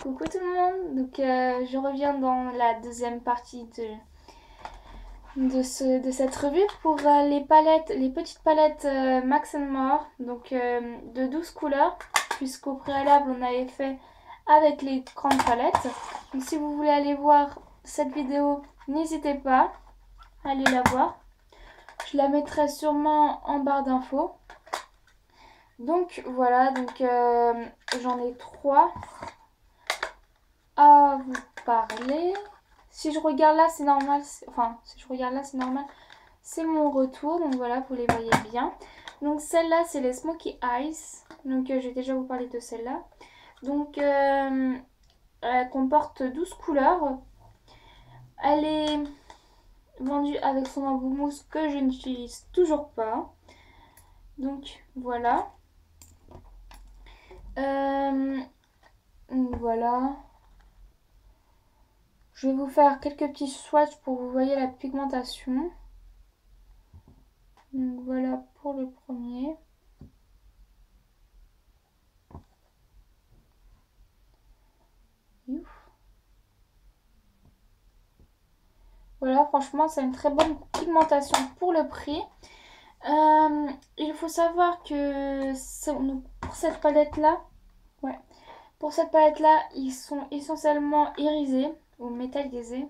Coucou tout le monde, donc je reviens dans la deuxième partie de cette revue pour les palettes, les petites palettes Max More, donc de 12 couleurs, puisqu'au préalable on avait fait avec les grandes palettes. Donc si vous voulez aller voir cette vidéo, n'hésitez pas à aller la voir. Je la mettrai sûrement en barre d'infos. Donc voilà, donc j'en ai 3 à vous parler. Si je regarde là, c'est normal. Enfin, si je regarde là, c'est normal. C'est mon retour. Donc voilà, vous les voyez bien. Donc celle-là, c'est les Smoky Eyes. Donc je vais déjà vous parler de celle-là. Donc elle comporte 12 couleurs. Elle est vendue avec son embout mousse que je n'utilise toujours pas. Donc voilà. Voilà. Je vais vous faire quelques petits swatchs pour que vous voyez la pigmentation. Donc voilà pour le premier. Voilà, franchement, c'est une très bonne pigmentation pour le prix. Il faut savoir que pour cette palette-là, ouais, pour cette palette-là, ils sont essentiellement irisés ou métallisés.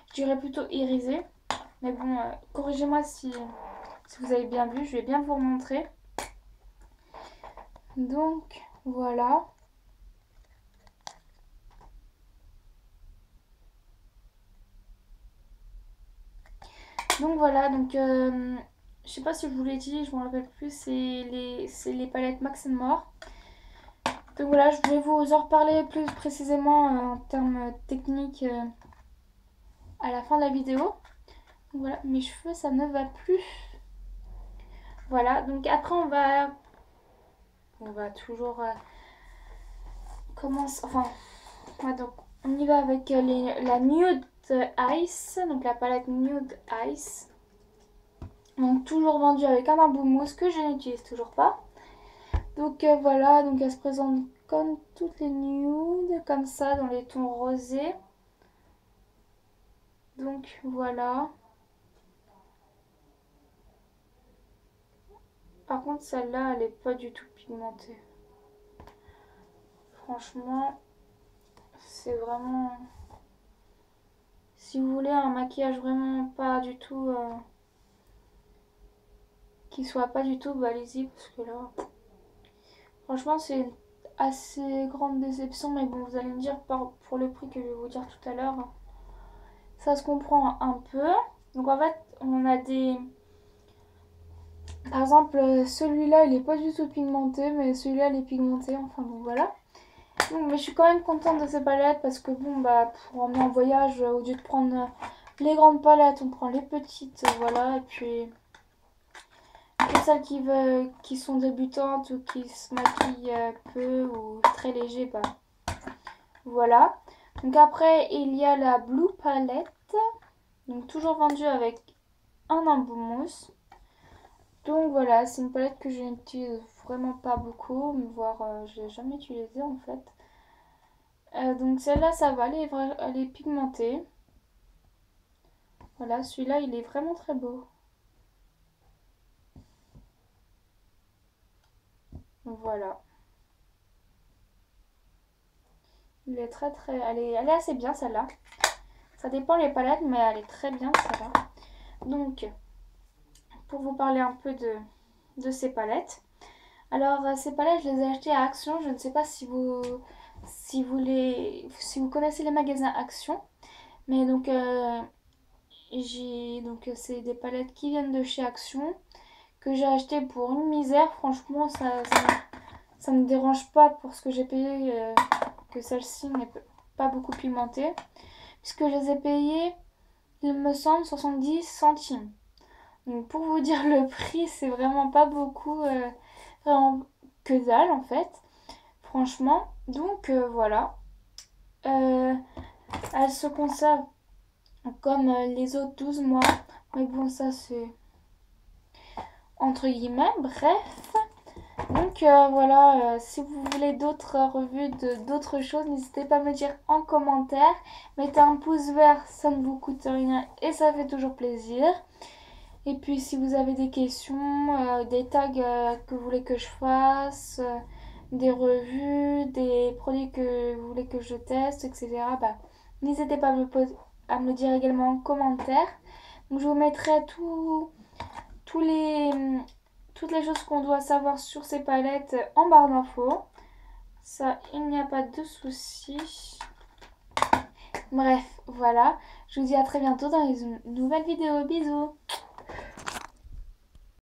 Je dirais plutôt irisés. Mais bon, corrigez-moi si vous avez bien vu, je vais bien vous remontrer. Donc, voilà. Donc voilà, donc je sais pas si je vous l'ai dit, je m'en rappelle plus, c'est les palettes Max More. Donc voilà, je vais vous en reparler plus précisément en termes techniques à la fin de la vidéo. Donc voilà, mes cheveux ça ne va plus. Voilà, donc après on va toujours commencer, enfin, ouais, donc on y va avec la Nude Ice, donc la palette Nude Ice. Donc toujours vendue avec un embout mousse que je n'utilise toujours pas. Donc voilà, donc elle se présente comme toutes les nudes, comme ça, dans les tons rosés. Donc voilà. Par contre, celle-là, elle est pas du tout pigmentée. Franchement, c'est vraiment... Si vous voulez un maquillage vraiment pas du tout... qui soit pas du tout, bah allez-y, parce que là... Franchement, c'est une assez grande déception, mais bon, vous allez me dire pour le prix que je vais vous dire tout à l'heure, ça se comprend un peu. Donc en fait, on a des... Par exemple, celui-là, il est pas du tout pigmenté, mais celui-là, il est pigmenté. Enfin, bon, voilà. Donc, mais je suis quand même contente de ces palettes parce que, bon, bah, pour emmener en voyage, au lieu de prendre les grandes palettes, on prend les petites, voilà. Et puis, pour celles qui sont débutantes ou qui se maquillent peu ou très léger, bah, voilà. Donc, après, il y a la Blue Palette. Donc, toujours vendue avec un embout mousse. Donc voilà, c'est une palette que je n'utilise vraiment pas beaucoup, voire je l'ai jamais utilisée en fait. Donc celle-là, ça va, elle est pigmentée. Voilà, celui-là, il est vraiment très beau. Voilà. Il est elle est assez bien celle-là. Ça dépend les palettes, mais elle est très bien celle-là. Donc, pour vous parler un peu de ces palettes. Alors, ces palettes, je les ai achetées à Action. Je ne sais pas si vous connaissez les magasins Action. Mais donc, c'est des palettes qui viennent de chez Action que j'ai acheté pour une misère. Franchement, ça me dérange pas pour ce que j'ai payé que celle-ci n'est pas beaucoup pigmentée. Puisque je les ai payées, il me semble, 70 centimes. Donc pour vous dire le prix, c'est vraiment pas beaucoup, vraiment que dalle en fait. Franchement. Donc voilà. Elle se conserve comme les autres 12 mois. Mais bon, ça c'est entre guillemets. Bref. Donc voilà, si vous voulez d'autres revues de d'autres choses, n'hésitez pas à me dire en commentaire. Mettez un pouce vert, ça ne vous coûte rien et ça fait toujours plaisir. Et puis si vous avez des questions, des tags que vous voulez que je fasse, des revues, des produits que vous voulez que je teste, etc. Bah, n'hésitez pas à me le dire également en commentaire. Donc je vous mettrai tous les, toutes les choses qu'on doit savoir sur ces palettes en barre d'infos. Ça, il n'y a pas de souci. Bref, voilà. Je vous dis à très bientôt dans une nouvelle vidéo. Bisous!